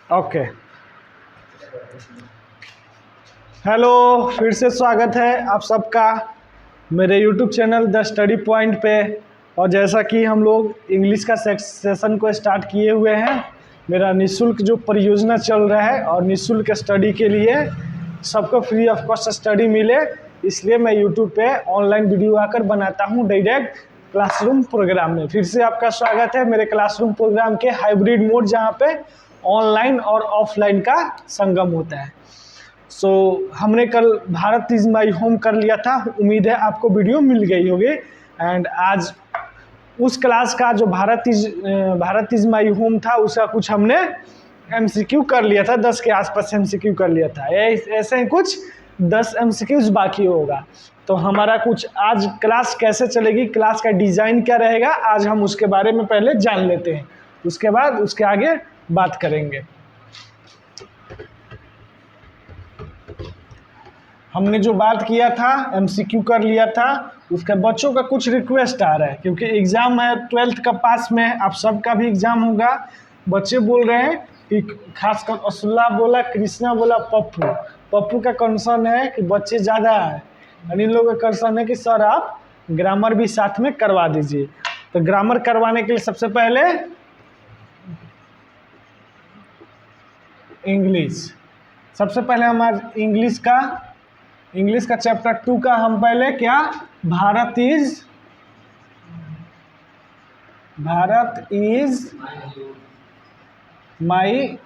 Okay. Hello, फिर से स्वागत है आप सबका मेरे YouTube channel the study point पे। और जैसा कि हम लोग इंग्लिश का सेशन को स्टार्ट किए हुए हैं, मेरा निःशुल्क जो परियोजना चल रहा है और निःशुल्क स्टडी के लिए सबको फ्री ऑफ कॉस्ट स्टडी मिले, इसलिए मैं यूट्यूब पे ऑनलाइन वीडियो आकर बनाता हूँ डायरेक्ट क्लासरूम प्रोग्राम में। फिर से आपका स्वागत है मेरे क्लासरूम प्रोग्राम के हाइब्रिड मोड, जहाँ पे ऑनलाइन और ऑफलाइन का संगम होता है। हमने कल भारत इज माई होम कर लिया था, उम्मीद है आपको वीडियो मिल गई होगी। एंड आज उस क्लास का जो भारत इज माई होम था, उसका कुछ हमने MCQ कर लिया था, 10 के आसपास MCQ कर लिया था। ऐसे ही कुछ 10 MCQs बाकी होगा। तो हमारा कुछ आज क्लास कैसे चलेगी, क्लास का डिज़ाइन क्या रहेगा, आज हम उसके बारे में पहले जान लेते हैं, उसके बाद उसके आगे बात करेंगे। हमने जो बात किया था, MCQ कर लिया था, उसके बच्चों का कुछ रिक्वेस्ट आ रहा है, क्योंकि एग्ज़ाम है 12th का पास में, आप सबका भी एग्ज़ाम होगा। बच्चे बोल रहे हैं कि खासकर असुल्ला बोला, कृष्णा बोला, पप्पू का कंसर्न है कि बच्चे ज़्यादा है, और इन लोगों का कंसर्न है कि सर आप ग्रामर भी साथ में करवा दीजिए। तो ग्रामर करवाने के लिए सबसे पहले सबसे पहले हम आज इंग्लिश का चैप्टर 2 का हम पहले क्या, भारत इज माई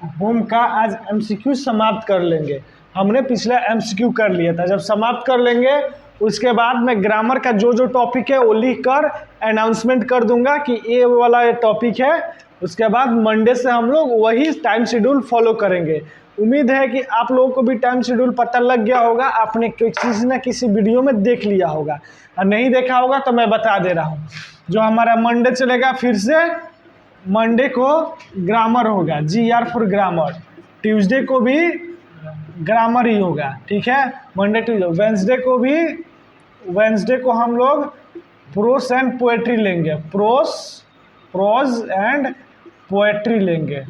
होम का आज MCQ समाप्त कर लेंगे। हमने पिछला MCQ कर लिया था, जब समाप्त कर लेंगे उसके बाद मैं ग्रामर का जो टॉपिक है वो लिख कर अनाउंसमेंट कर दूंगा कि ये वाला टॉपिक है। उसके बाद मंडे से हम लोग वही टाइम शेड्यूल फॉलो करेंगे। उम्मीद है कि आप लोगों को भी टाइम शेड्यूल पता लग गया होगा, आपने किसी न किसी वीडियो में देख लिया होगा, और नहीं देखा होगा तो मैं बता दे रहा हूँ। जो हमारा मंडे चलेगा, फिर से मंडे को ग्रामर होगा, GR फॉर ग्रामर। ट्यूसडे को भी ग्रामर ही होगा, ठीक है, मंडे ट्यूसडे। वेंसडे को हम लोग प्रोस एंड पोएट्री लेंगे, प्रोज एंड पोएट्री लेंगे,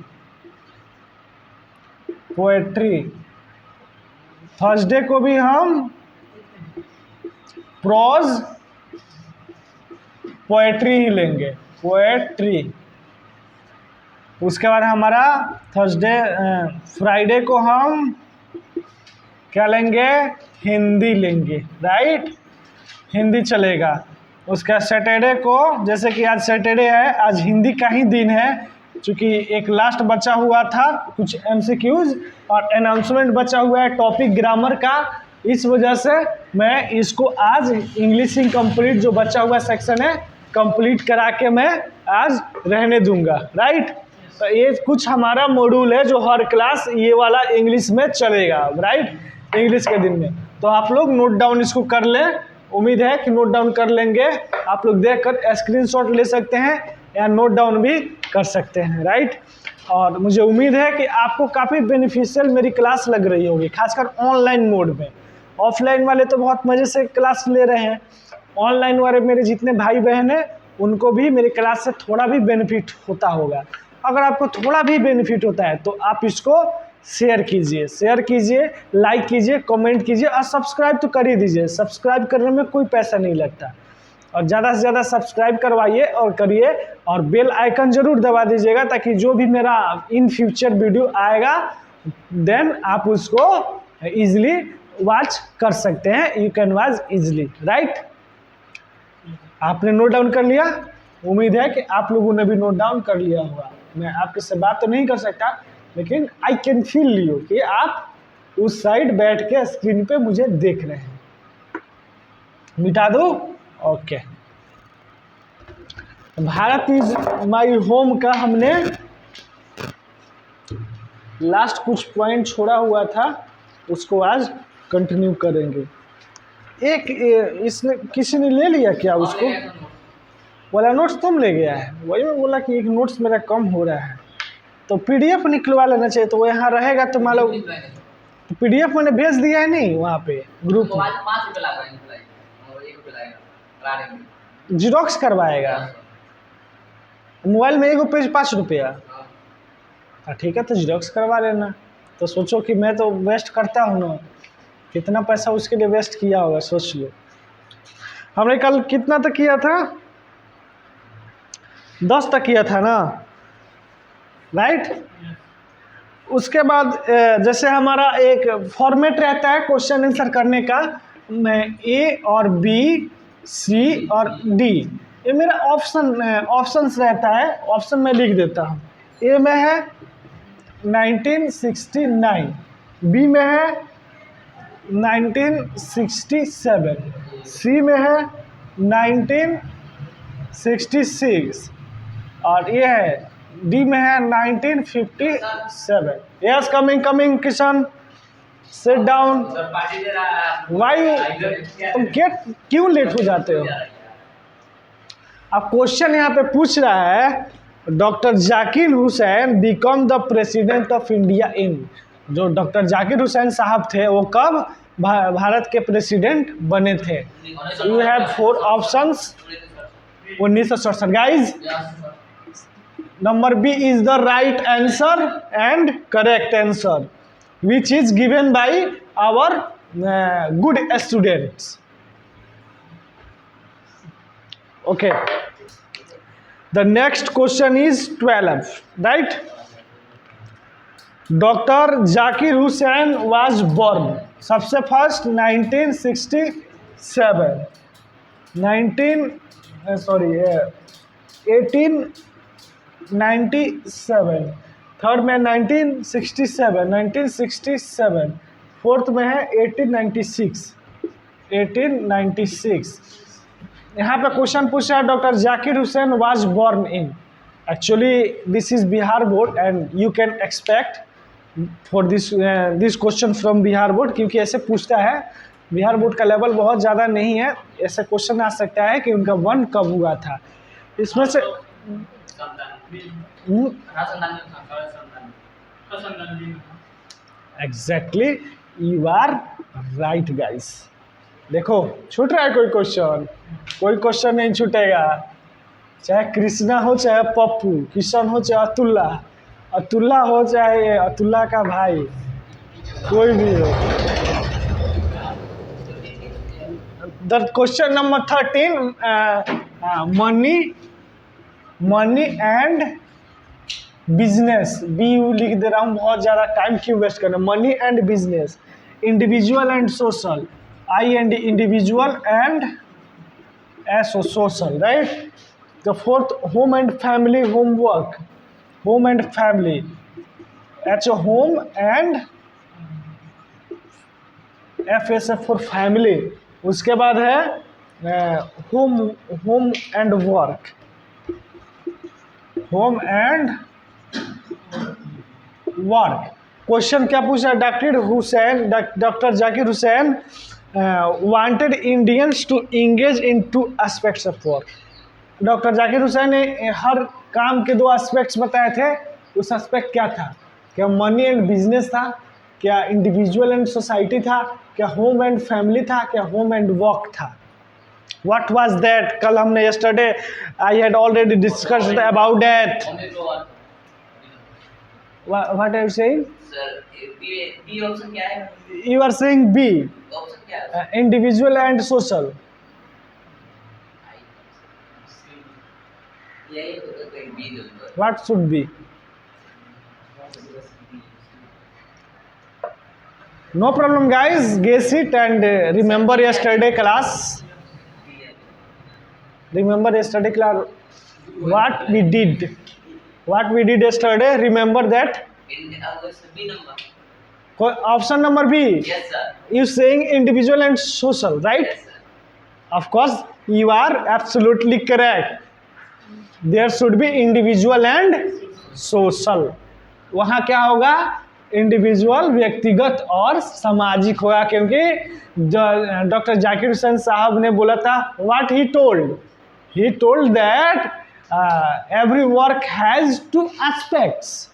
पोएट्री। थर्सडे को भी हम प्रोज पोएट्री ही लेंगे, पोएट्री। उसके बाद हमारा फ्राइडे को हम क्या लेंगे, हिंदी लेंगे, राइट, हिंदी चलेगा। उसका सैटरडे को, जैसे कि आज सैटरडे है, आज हिंदी का ही दिन है, क्योंकि एक लास्ट बचा हुआ था कुछ MCQs और अनाउंसमेंट बचा हुआ है टॉपिक ग्रामर का। इस वजह से मैं इसको आज इंग्लिश इनकम्प्लीट जो बचा हुआ सेक्शन है कंप्लीट करा के मैं आज रहने दूंगा, राइट। तो ये कुछ हमारा मॉड्यूल है जो हर क्लास ये वाला इंग्लिश में चलेगा, राइट, इंग्लिश के दिन में। तो आप लोग नोट डाउन इसको कर लें, उम्मीद है कि नोट डाउन कर लेंगे। आप लोग देखकर स्क्रीनशॉट ले सकते हैं या नोट डाउन भी कर सकते हैं, राइट। और मुझे उम्मीद है कि आपको काफ़ी बेनिफिशियल मेरी क्लास लग रही होगी, खासकर ऑनलाइन मोड में। ऑफलाइन वाले तो बहुत मज़े से क्लास ले रहे हैं, ऑनलाइन वाले मेरे जितने भाई बहन हैं उनको भी मेरी क्लास से थोड़ा भी बेनिफिट होता होगा। अगर आपको थोड़ा भी बेनिफिट होता है तो आप इसको शेयर कीजिए, लाइक कीजिए, कमेंट कीजिए, और सब्सक्राइब तो कर ही दीजिए। सब्सक्राइब करने में कोई पैसा नहीं लगता, और ज़्यादा से ज़्यादा सब्सक्राइब करवाइए और करिए, और बेल आइकन ज़रूर दबा दीजिएगा, ताकि जो भी मेरा इन फ्यूचर वीडियो आएगा देन आप उसको ईजिली वॉच कर सकते हैं, you can watch easily, right. आपने नोट डाउन कर लिया, उम्मीद है कि आप लोगों ने भी नोट डाउन कर लिया होगा। मैं आपके से बात तो नहीं कर सकता, लेकिन आई कैन फील यू कि आप उस साइड बैठ के स्क्रीन पे मुझे देख रहे हैं। मिटा दो, okay. Bharat is my home का हमने लास्ट कुछ पॉइंट छोड़ा हुआ था, उसको आज कंटिन्यू करेंगे। इसने किसी ने ले लिया क्या उसको वाला नोट्स? तुम ले गया है, वही मैं बोला कि एक नोट्स मेरा कम हो रहा है, तो PDF निकलवा लेना चाहिए, तो वो यहाँ रहेगा। तो मान लो PDF मैंने भेज दिया है नहीं वहाँ पे ग्रुप में, जीरोक्स करवाएगा। मोबाइल में 1 पेज 5 रुपया, ठीक है, तो जीरोक्स करवा लेना। तो सोचो कि मैं तो वेस्ट करता हूँ ना, कितना पैसा उसके लिए वेस्ट किया होगा, सोच लो। हमने कल कितना तक किया था? 10 तक किया था ना, राइट। उसके बाद जैसे हमारा एक फॉर्मेट रहता है क्वेश्चन आंसर करने का, मैं ए और बी, सी और डी, ये मेरा ऑप्शंस रहता है। ऑप्शन में लिख देता हूँ। ए में है 1969, बी में है 1967, सी में है 1966 और ये है डी में है 1957। Yes, coming Kishan, sit down. Why तुम क्यों लेट हो जाते हो? अब क्वेश्चन यहाँ पे पूछ रहा है, doctor Zakir Hussain become the president of India in. जो डॉक्टर जाकिर हुसैन साहब थे वो कब भारत के प्रेसिडेंट बने थे? You have 4 options. 1967। Guys, number B is the right answer and correct answer, which is given by our good students. Okay, the next question is 12, right? Dr. Zakir Hussain was born सबसे first 1897, third में 1967, fourth में है 1896। यहाँ पे question पूछा है doctor Zakir Hussain was born in. Actually this is Bihar board and you can expect for this question from Bihar board, क्योंकि ऐसे पूछता है। बिहार बोर्ड का लेवल बहुत ज़्यादा नहीं है, ऐसे क्वेश्चन आ सकता है कि उनका वन कब हुआ था। इसमें से exactly, you are right guys. देखो, छूट रहा है कोई क्वेश्चन नहीं छूटेगा, चाहे कृष्णा हो चाहे पप्पू, किशन हो चाहे अतुल्ला हो चाहे अतुल्ला का भाई, कोई भी हो। The question number 13, money and business. B यू लिख दे रहा हूँ, बहुत ज़्यादा टाइम क्यों वेस्ट करना। Money and business, individual and social, I and individual and S social, right. The fourth, home and family, homework, home and family, H home and F S F for family. उसके बाद है home and work, home and work. Question क्या पूछा? Doctor Zakir Hussain wanted Indians to engage in 2 aspects of work. Doctor Zakir Hussain ने हर काम के 2 aspects बताए थे। उस एस्पेक्ट क्या था? क्या मनी एंड बिजनेस था? क्या इंडिविजुअल एंड सोसाइटी था? क्या होम एंड फैमिली था? क्या होम एंड वर्क था? What was that? कल हमने yesterday I had already discussed about that. What are you saying? Sir, B option क्या है? You are saying B. Option क्या है? Individual and social. यही तो कहीं B दूँगा। What should be? No problem, guys. Guess it and remember yesterday class. Remember yesterday class. What we did yesterday. Remember that. B number. Option number B. Yes sir. You saying individual and social, right? Yes sir. Of course, you are absolutely correct. There should be individual and social. वहाँ क्या होगा? Individual व्यक्तिगत और सामाजिक होगा, क्योंकि doctor Zakir Hussain साहब ने बोला था, what he told that every work has 2 aspects.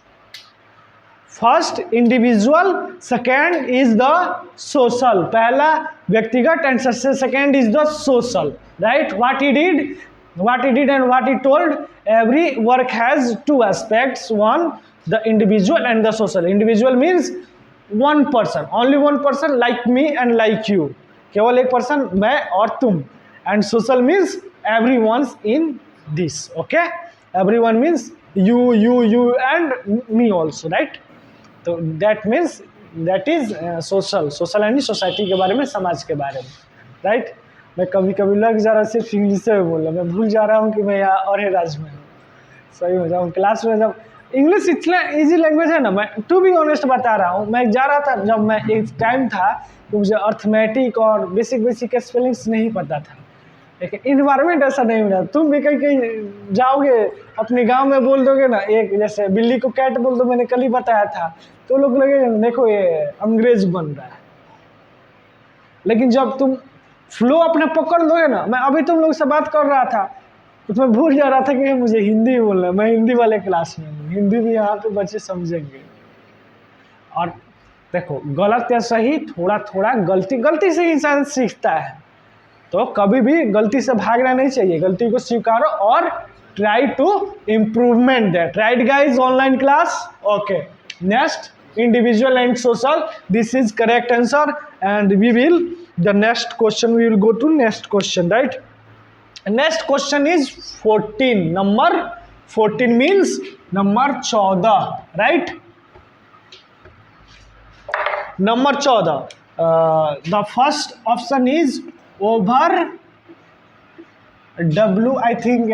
First individual, second is the social. पहला व्यक्तिगत and second is the social, right. What he did and what he told, every work has two aspects, one the individual and the social. Individual means one person, only one person, like me and like you, केवल एक person, मैं और तुम. And social means everyone's in this. Okay, everyone means you and me also, right? तो that means that is social यानी society के बारे में, समाज के बारे में, राइट. मैं कभी कभी लग जा रहा सिर्फ इंग्लिश में बोल रहा, मैं भूल जा रहा हूँ कि मैं यहाँ और राज्य में हूँ. सही हो जाऊँ क्लास में. जब इंग्लिश इतना इजी लैंग्वेज है ना, मैं टू बी ऑनेस्ट बता रहा हूँ, मैं जा रहा था जब मैं एक टाइम था तो मुझे अर्थमेटिक और बेसिक स्पेलिंग्स नहीं पता था, लेकिन इन्वायरमेंट ऐसा नहीं मिला. तुम भी कहीं कहीं जाओगे अपने गांव में बोल दोगे ना, एक जैसे बिल्ली को कैट बोल दो, मैंने कल ही बताया था, तो लोग लगे देखो ये अंग्रेज बन रहा है. लेकिन जब तुम फ्लो अपने पकड़ लोगे ना, मैं अभी तुम लोग से बात कर रहा था तो मैं भूल जा रहा था कि मुझे हिंदी बोलना है. मैं हिंदी वाले क्लास में हूँ, हिंदी भी यहाँ पे बच्चे समझेंगे. और देखो गलत या सही, थोड़ा थोड़ा गलती से ही इंसान सीखता है. तो कभी भी गलती से भागना नहीं चाहिए, गलती को स्वीकारो और try to improvement that. Right guys, online class. Okay, next individual and social, this is correct answer. And we will the next question, we will go to next question, right. Next question is 14. Number 14 means number 14, right. Number 14, the first option is over W, I think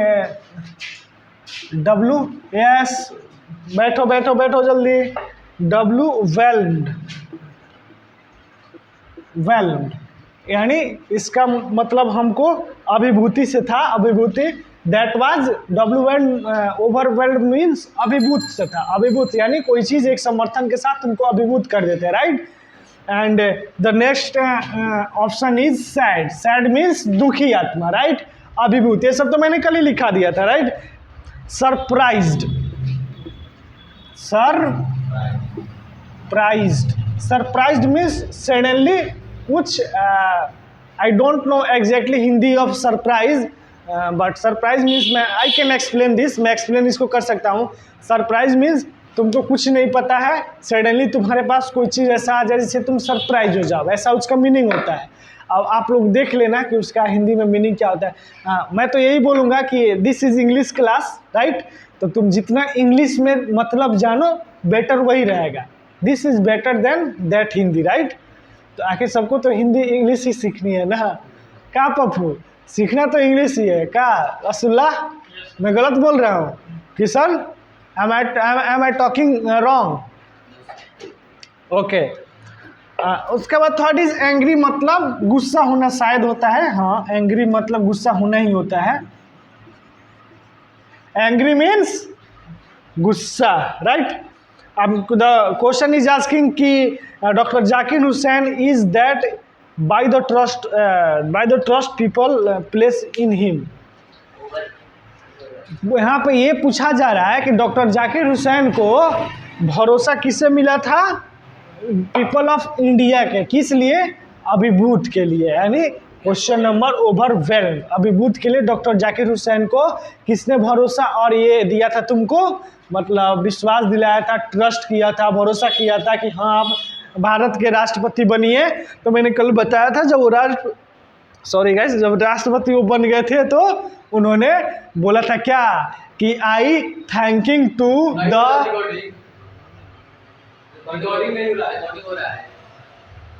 W, yes, बैठो बैठो बैठो जल्दी. W, weld यानी इसका मतलब हमको अभिभूति से था, अभिभूति. दैट वाज ओवरवेल्ड मीन्स अभिभूत से था. अभिभूत यानी कोई चीज़ एक समर्थन के साथ तुमको अभिभूत कर देते हैं, right. And the next option is sad. Sad means दुखी आत्मा, राइट. अभिभूत, ये सब तो मैंने कल ही लिखा दिया था, right. Surprised, surprised means suddenly कुछ, I don't know exactly Hindi of surprise, but surprise means I can explain this, मैं एक्सप्लेन इसको कर सकता हूँ. सरप्राइज मीन्स तुमको कुछ नहीं पता है, सडनली तुम्हारे पास कोई चीज़ ऐसा आ जाए जिससे तुम सरप्राइज हो जाओ, ऐसा उसका मीनिंग होता है. अब आप लोग देख लेना कि उसका हिंदी में मीनिंग क्या होता है. मैं तो यही बोलूँगा कि this is English class, right. तो तुम जितना इंग्लिश में मतलब जानो बेटर वही रहेगा. This is better than that Hindi, right. तो आखिर सबको तो हिंदी इंग्लिश ही सीखनी है ना. क्या पप्पू, सीखना तो इंग्लिश ही है. क्या रसुल्ला, मैं गलत बोल रहा हूँ? Kishan, am I talking wrong? Okay. उसके बाद थर्ड इज एंग्री, मतलब गुस्सा होना शायद होता है. हाँ, एंग्री मतलब गुस्सा होना ही होता है. एंग्री मीन्स गुस्सा, राइट. अब द क्वेश्चन इज आस्किंग कि doctor Zakir Hussain is that by the trust people place in him. यहाँ पे ये पूछा जा रहा है कि डॉक्टर जाकिर हुसैन को भरोसा किससे मिला था? पीपल ऑफ इंडिया के. किस लिए? अभिभूत के लिए. यानी क्वेश्चन नंबर ओवरवेल्ड, अभिभूत के लिए डॉक्टर जाकिर हुसैन को किसने भरोसा और ये दिया था तुमको, मतलब विश्वास दिलाया था, ट्रस्ट किया था, भरोसा किया था कि हाँ आप भारत के राष्ट्रपति बनिए. तो मैंने कल बताया था जब वो जब राष्ट्रपति वो बन गए थे तो उन्होंने बोला था क्या कि I thanking to the, recording नहीं हो रहा है,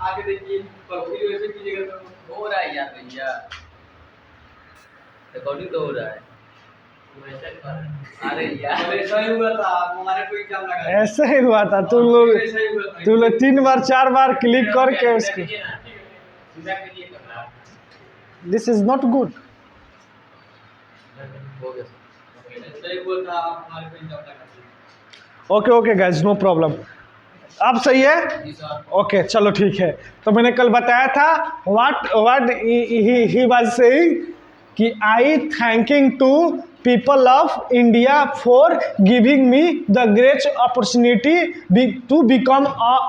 आगे देखिए, वैसे कीजिएगा तो हो रहा है यार भैया, रिकॉर्डिंग तो हो रहा है. अरे यार ऐसा ही हुआ था, हमारे को एग्जाम लगा, ऐसे ही हुआ था. तुम लोग 3 बार 4 बार क्लिक करके उसको, this is not good. Okay guys, no problem. अब सही है. ओके चलो ठीक है. तो मैंने कल बताया था व्हाट ही वाज सेइंग कि I thanking to people of India for giving me the great opportunity to become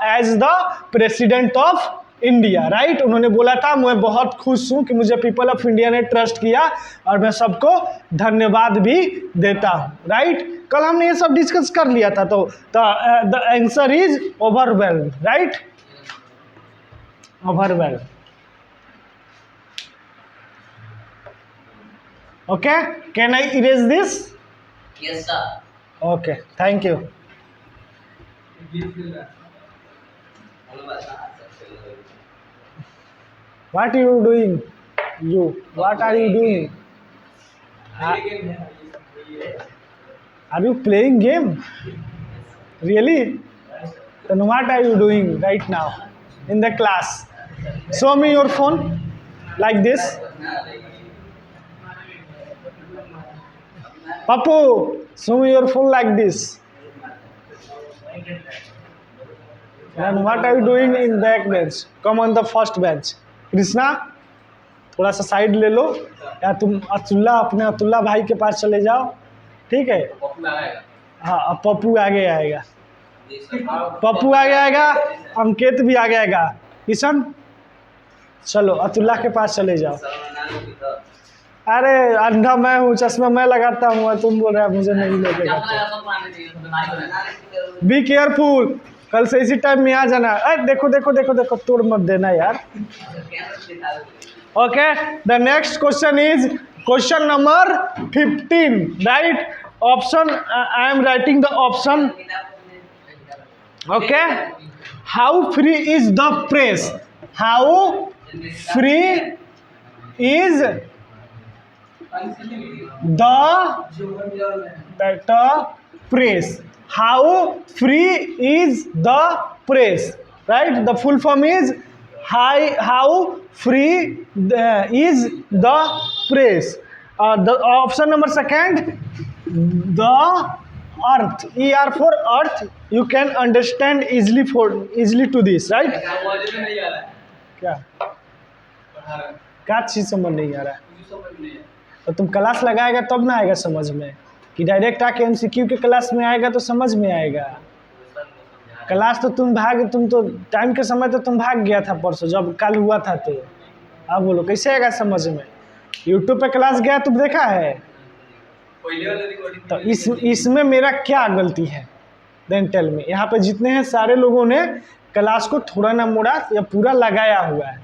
as the president of India, right. उन्होंने बोला था मैं बहुत खुश हूँ कि मुझे पीपल ऑफ इंडिया ने ट्रस्ट किया और मैं सबको धन्यवाद भी देता हूँ, राइट। कल हमने ये सब डिस्कस कर लिया था, तो the answer is overwhelm, right, overwhelm. Okay, can I erase this? Yes, sir. Okay, thank you. What are you doing? What are you doing? Are you playing game? Really? Then what are you doing right now in the class? Show me your phone like this. Papu, show me your phone like this. And what are you doing in back bench? Come on the first bench. Krishna, थोड़ा सा side ले लो, या तुम अपने अतुल्ला भाई के पास चले जाओ, ठीक है। हाँ, अब पप्पू आगे आएगा, पप्पू आगे आएगा, अंकित भी आगे आएगा। किशन, चलो अतुल्ला के पास चले जाओ। अरे अंधा मैं हूँ, चश्मा मैं लगाता हूँ, तुम बोल रहे हो मुझे नहीं लगेगा। बी केयरफुल, कल से इसी टाइम में आ जाना। अरे देखो देखो देखो देखो, तोड़ मत देना यार। Okay, the next question is question number 15, right. Option, I am writing the option. Okay, how free is the press? How free is the press? How free is the press? Right? The full form is how free is the press? The option number second, the earth. ER for earth. You can understand easily to this, right? क्या चीज समझ नहीं आ रहा है? तो तुम class लगाएगा तब ना आएगा समझ में, कि डायरेक्ट आके एमसीक्यू के क्लास में आएगा तो समझ में आएगा। क्लास तो तुम तो टाइम के समय तो तुम भाग गया था परसों जब कल हुआ था, तो अब बोलो कैसे आएगा समझ में? यूट्यूब पे क्लास गया तुम देखा है? तो इसमें मेरा क्या गलती है? Then tell me. यहाँ पे जितने हैं सारे लोगों ने क्लास को थोड़ा ना मोड़ा या पूरा लगाया हुआ है,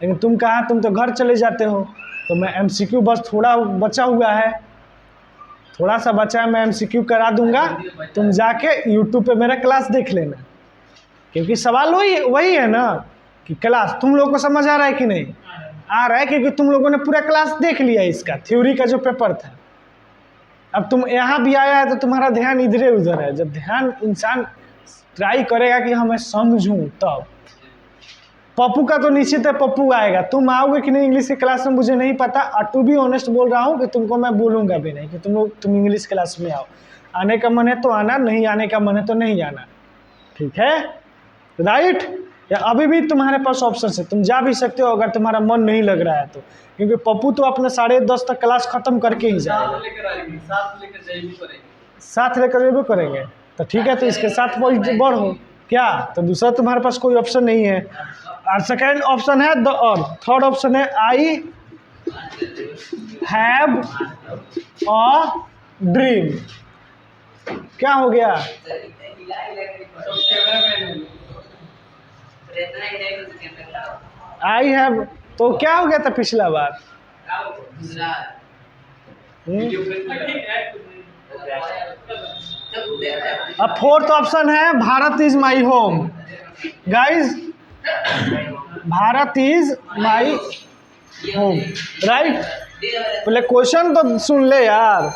लेकिन तुम कहाँ, तुम तो घर चले जाते हो। तो मैं एमसीक्यू बस थोड़ा बचा हुआ है, थोड़ा सा बचा है, मैं एमसीक्यू करा दूंगा, तुम जाके यूट्यूब पे मेरा क्लास देख लेना। क्योंकि सवाल वही है ना कि क्लास तुम लोगों को समझ आ रहा है कि नहीं आ रहा है, क्योंकि तुम लोगों ने पूरा क्लास देख लिया इसका थ्योरी का जो पेपर था। अब तुम यहाँ भी आया है तो तुम्हारा ध्यान इधर उधर है। जब ध्यान इंसान ट्राई करेगा कि हाँ मैं समझूँ, तब पप्पू का तो निश्चित है पप्पू आएगा। तुम आओगे कि नहीं इंग्लिश की क्लास में मुझे नहीं पता, और टू बी ऑनेस्ट बोल रहा हूँ कि तुमको मैं बोलूँगा भी नहीं कि तुम इंग्लिश क्लास में आओ। आने का मन है तो आना, नहीं आने का मन है तो नहीं आना, ठीक है, राइट। या अभी भी तुम्हारे पास ऑप्शन है, तुम जा भी सकते हो अगर तुम्हारा मन नहीं लग रहा है तो, क्योंकि पप्पू तो अपने 10:30 तक क्लास खत्म करके ही जाएगा। साथ लेकर जेबो करेंगे तो ठीक है, तो इसके साथ बढ़ो क्या, तो दूसरा तुम्हारे पास कोई ऑप्शन नहीं है। और सेकेंड ऑप्शन है द अर्थ, थर्ड ऑप्शन है आई हैव अ ड्रीम। क्या हो गया? आई हैव, तो क्या हो गया था पिछला बार? अब फोर्थ ऑप्शन है Bharat is my home. Guys, Bharat is my home, right. पहले क्वेश्चन तो सुन ले यार।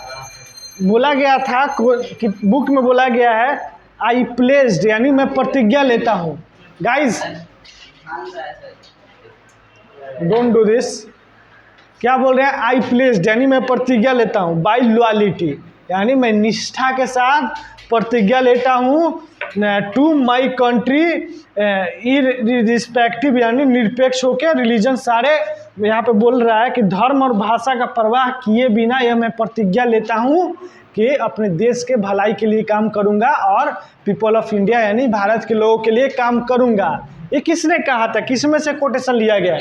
बोला गया था कि बुक में बोला गया है आई प्लेस्ड, यानी मैं प्रतिज्ञा लेता हूँ। Guys don't do this. क्या बोल रहे हैं? आई प्लेस्ड यानी मैं प्रतिज्ञा लेता हूँ, बाई लॉयल्टी यानी मैं निष्ठा के साथ प्रतिज्ञा लेता हूँ टू माई कंट्री इररिस्पेक्टिव, यानी निरपेक्ष होकर रिलीजन सारे। यहाँ पे बोल रहा है कि धर्म और भाषा का परवाह किए बिना यह मैं प्रतिज्ञा लेता हूँ के अपने देश के भलाई के लिए काम करूंगा और पीपल ऑफ इंडिया यानी भारत के लोगों के लिए काम करूंगा। ये किसने कहा था, किस में से कोटेशन लिया गया?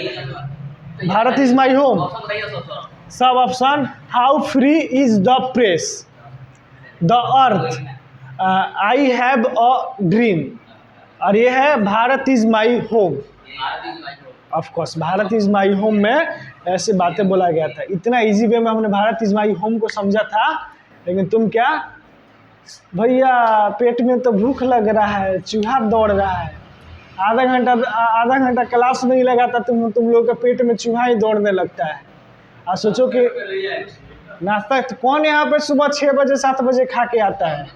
Bharat is my home. सब option. How free is the press, the earth, I have a dream, और ये है Bharat is my home. Of course Bharat is my home में ऐसे बातें बोला गया था। इतना इजी वे में हमने भारत इज माई होम को समझा था, लेकिन तुम क्या भैया पेट में तो भूख लग रहा है, चूहा दौड़ रहा है, आधा घंटा क्लास नहीं लगा था तुम लोग के पेट में चूहा ही दौड़ने लगता है। और सोचो कि नाश्ता तो कौन यहाँ पे सुबह 6 बजे 7 बजे खा के आता है?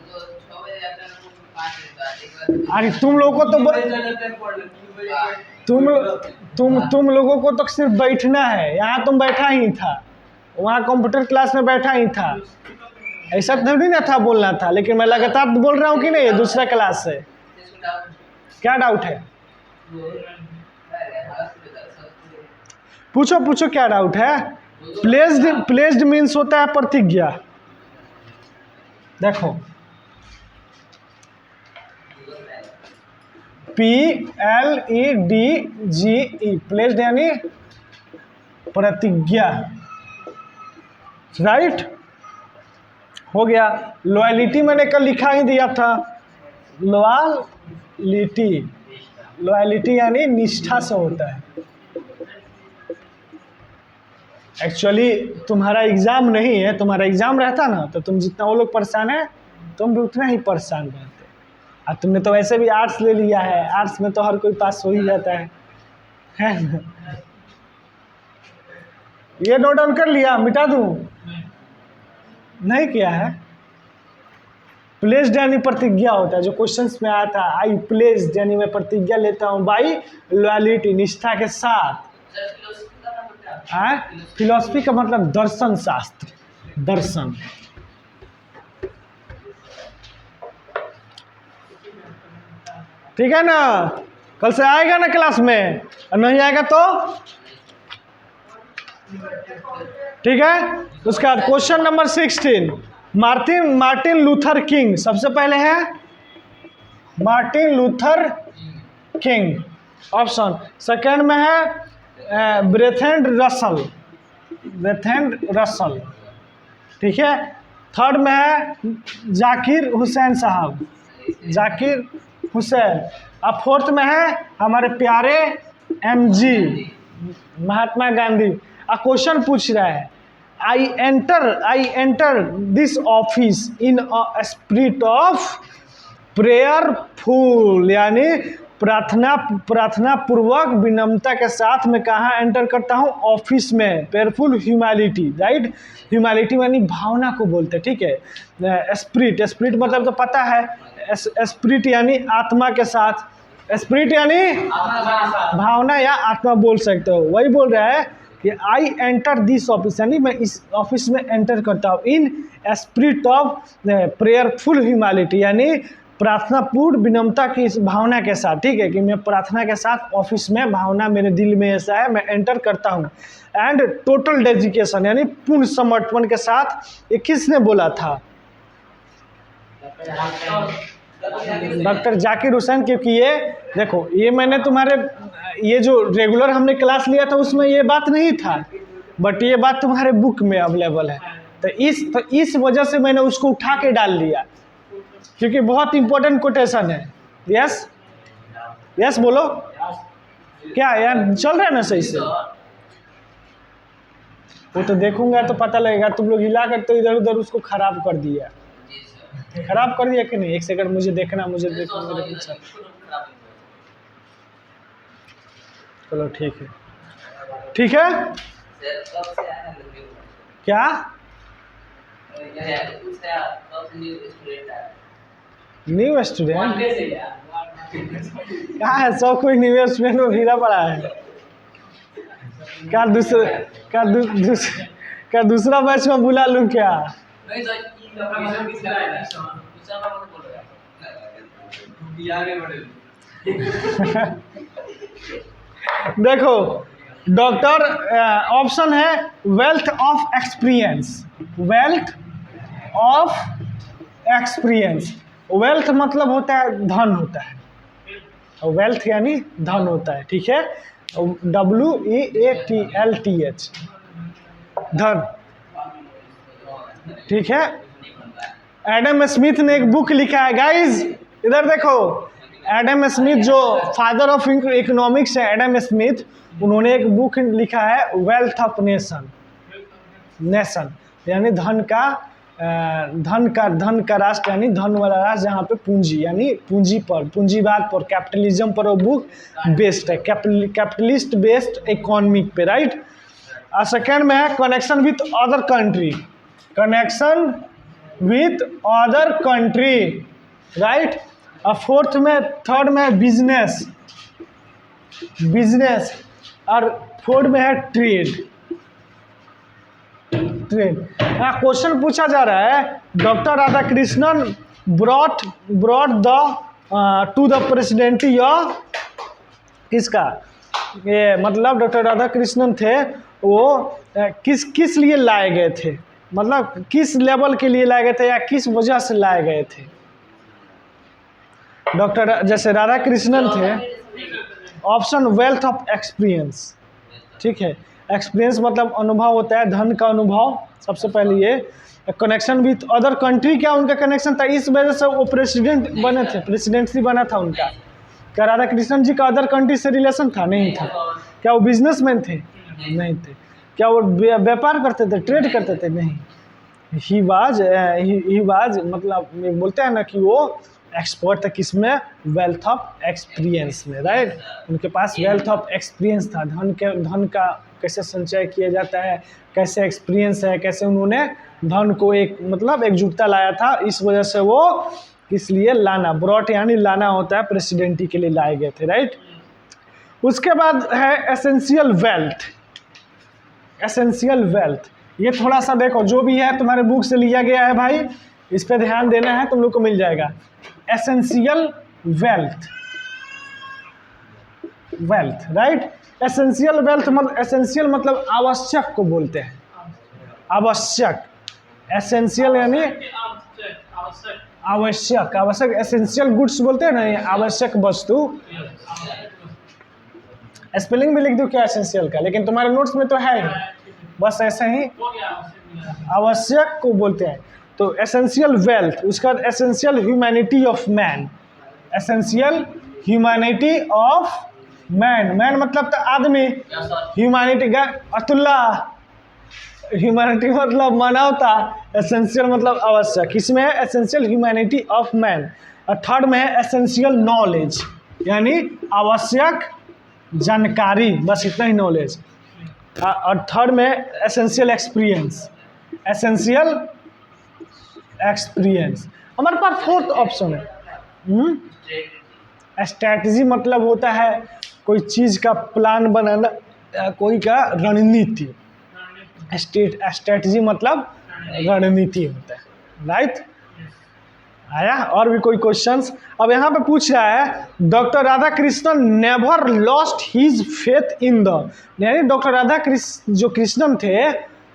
अरे तुम लोगों को तो तुम लोगों को तो सिर्फ बैठना है, यहाँ तुम बैठा ही था, वहाँ कंप्यूटर क्लास में बैठा ही था, ऐसा थोड़ी ना था, बोलना था। लेकिन मैं लगातार बोल रहा हूँ कि नहीं, दूसरा क्लास से। क्या डाउट है? पूछो क्या डाउट है? प्लेस्ड मीन्स होता है प्रतिज्ञा। देखो PLEDGE, प्लेस्ड यानी प्रतिज्ञा, राइट? हो गया। लॉयलिटी मैंने कल लिखा ही दिया था, लॉयलिटी यानी निष्ठा से होता है। एक्चुअली तुम्हारा एग्जाम नहीं है, तुम्हारा एग्जाम रहता ना तो तुम जितना वो लोग परेशान है तुम भी उतना ही परेशान रहते। और तुमने तो वैसे भी आर्ट्स ले लिया है, आर्ट्स में तो हर कोई पास हो ही जाता है ना? ये नोट डाउन कर लिया, मिटा दूं? नहीं किया है? प्लेस्ड यानी प्रतिज्ञा होता है, जो क्वेश्चंस में आया था, आई प्लेस्ड यानी मैं प्रतिज्ञा लेता हूँ बाई लॉयलिटी, निष्ठा के साथ। फिलॉसफी का मतलब दर्शन शास्त्र, दर्शन। ठीक है ना? कल से आएगा ना क्लास में, और नहीं आएगा तो ठीक है। उसके बाद question number 16, Martin Luther king. सबसे पहले है Martin Luther king, option. Second में है ब्रेथेंड रसल, ठीक है। थर्ड में है जाकिर हुसैन साहब, जाकिर हुसैन। अब फोर्थ में है हमारे प्यारे MG महात्मा गांधी। क्वेश्चन पूछ रहा है, I enter this office in a spirit of prayerful, यानी प्रार्थना पूर्वक विनम्रता के साथ मैं कहाँ एंटर करता हूँ? ऑफिस में। Prayerful ह्यूमैलिटी, right? ह्यूमैलिटी यानी भावना को बोलते हैं, ठीक है। स्पिरिट मतलब तो पता है, स्पिरिट यानी आत्मा के साथ, स्पिरिट यानी भावना या आत्मा बोल सकते हो। वही बोल रहा है कि आई एंटर दिस ऑफिस, यानी मैं इस ऑफिस में एंटर करता हूँ इन स्पिरिट ऑफ प्रेयरफुल ह्यूमैलिटी, यानी प्रार्थनापूर्ण विनम्रता की इस भावना के साथ, ठीक है, कि मैं प्रार्थना के साथ ऑफिस में, भावना मेरे दिल में ऐसा है, मैं एंटर करता हूँ। एंड टोटल डेडिकेशन यानी पूर्ण समर्पण के साथ। ये किसने बोला था? डॉक्टर जाकिर हुसैन। क्योंकि ये देखो, ये मैंने तुम्हारे ये जो रेगुलर हमने क्लास लिया था उसमें ये बात नहीं था, बट ये बात तुम्हारे बुक में अवेलेबल है, तो इस वजह से मैंने उसको उठा के डाल लिया, क्योंकि बहुत इंपॉर्टेंट कोटेशन है। यस बोलो, क्या यार चल रहा है ना सही से? वो तो देखूंगा तो पता लगेगा। तुम लोग हिला कर तो इधर उधर उसको खराब कर दिया, कि नहीं? एक सेकंड मुझे देखना, अच्छा चलो ठीक है। क्या न्यू स्टूडेंट? क्या है, सब कोई न्यू स्टूडेंट में भीड़ा पड़ा है? क्या दूसरा बैच में बुला लूं क्या? देखो डॉक्टर, ऑप्शन है wealth of experience, wealth of experience. Wealth मतलब होता है धन होता है, वेल्थ यानी धन होता है, ठीक है, WEALTH धन, ठीक है। एडम स्मिथ ने एक बुक लिखा है गाइज, इधर देखो, एडम स्मिथ जो फादर ऑफ इकोनॉमिक्स है एडम स्मिथ, उन्होंने एक बुक लिखा है वेल्थ ऑफ नेशन, यानी धन का राष्ट्र, यानी धन वाला राष्ट्र जहाँ पे पूंजी यानी पूंजीवाद पर, कैपिटलिज्म पर वो बुक बेस्ड है, कैपिटलिस्ट बेस्ड इकोनॉमिक पे, राइट। और सेकेंड में है connection with other country, connection with other country, right. और फोर्थ में, थर्ड में बिजनेस, और फोर्थ में है ट्रेड। यहाँ क्वेश्चन पूछा जा रहा है, doctor Radhakrishnan brought the to the presidency of किसका, ये मतलब डॉक्टर राधाकृष्णन थे वो किस लिए लाए गए थे, मतलब किस लेवल के लिए लाए गए थे या किस वजह से लाए गए थे। डॉक्टर जैसे राधाकृष्णन थे, ऑप्शन वेल्थ ऑफ एक्सपीरियंस, ठीक है, एक्सपीरियंस मतलब अनुभव होता है, धन का अनुभव, सबसे पहले ये। कनेक्शन विथ अदर कंट्री, क्या उनका कनेक्शन था, इस वजह से वो प्रेसिडेंट बने थे, प्रेसिडेंसी बना था उनका। क्या राधाकृष्णन जी का अदर कंट्री से रिलेशन था, नहीं था। क्या वो बिजनेसमैन थे, नहीं थे। क्या वो व्यापार करते थे, ट्रेड करते थे, नहीं। ही वाज मतलब बोलते हैं ना कि वो एक्सपर्ट था किसमें, वेल्थ ऑफ एक्सपीरियंस में, राइट। उनके पास वेल्थ ऑफ एक्सपीरियंस था, धन का कैसे संचय किया जाता है, कैसे एक्सपीरियंस है, कैसे उन्होंने धन को एक मतलब एकजुटता लाया था, इस वजह से वो इसलिए लाना, ब्रॉट यानी लाना होता है, प्रेसिडेंटी के लिए लाए गए थे, राइट। उसके बाद है एसेंशियल वेल्थ। एसेंशियल वेल्थ ये थोड़ा सा देखो, जो भी है तुम्हारे बुक से लिया गया है भाई, इस पे ध्यान देना है, तुम लोग को मिल जाएगा। Essential wealth, right. Essential wealth मतलब, एसेंशियल मतलब आवश्यक को बोलते हैं, आवश्यक। एसेंशियल यानी आवश्यक, एसेंशियल गुड्स बोलते हैं ना, ये आवश्यक वस्तु। स्पेलिंग भी लिख दो क्या एसेंशियल का, लेकिन तुम्हारे नोट्स में तो है ही, बस ऐसे ही आवश्यक को बोलते हैं। तो एसेंशियल वेल्थ, उसका essential humanity of man, essential humanity of man, man मतलब तो आदमी, ह्यूमैनिटी का अतुल्ला, ह्यूमैनिटी मतलब मानवता, एसेंशियल मतलब आवश्यक, इसमें है एसेंशियल ह्यूमैनिटी ऑफ मैन। और थर्ड में है एसेंशियल नॉलेज, यानी आवश्यक जानकारी, बस इतना ही नॉलेज। और थर्ड में एसेंशियल एक्सपीरियंस, एसेंशियल एक्सपीरियंस। हमारे पास फोर्थ ऑप्शन है स्ट्रैटेजी, मतलब होता है कोई चीज़ का प्लान बनाना, कोई का रणनीति। स्ट्रैटेजी मतलब रणनीति होता है, राइट। आया और भी कोई क्वेश्चंस। अब यहाँ पे पूछ रहा है, doctor Radhakrishnan never lost his faith in the, यानी डॉक्टर राधा जो कृष्णन थे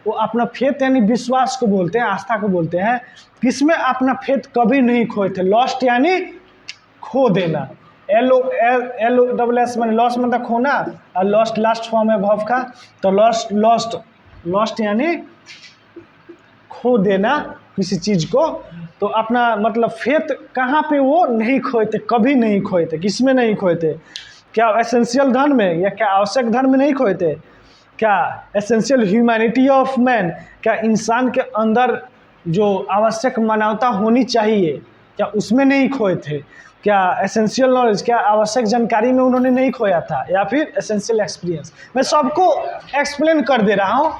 वो अपना फेथ यानी विश्वास को बोलते हैं, आस्था को बोलते हैं, किसमें अपना फेथ कभी नहीं खोए थे। लॉस्ट यानी खो देना, LOS मैंने लॉस मतलब खोना, और लॉस्ट लास्ट फॉर्म है वर्ब का, तो लॉस्ट यानी खो देना किसी चीज़ को। तो अपना मतलब फेथ कहाँ पे वो नहीं खोए थे, कभी नहीं खोए थे। किसमें नहीं खोए थे, क्या एसेंशियल धन में या क्या आवश्यक धन में नहीं खोए थे, क्या एसेंशियल ह्यूमैनिटी ऑफ मैन, क्या इंसान के अंदर जो आवश्यक मानवता होनी चाहिए क्या उसमें नहीं खोए थे, क्या एसेंशियल नॉलेज, क्या आवश्यक जानकारी में उन्होंने नहीं खोया था, या फिर एसेंशियल एक्सपीरियंस। मैं सबको एक्सप्लेन कर दे रहा हूँ,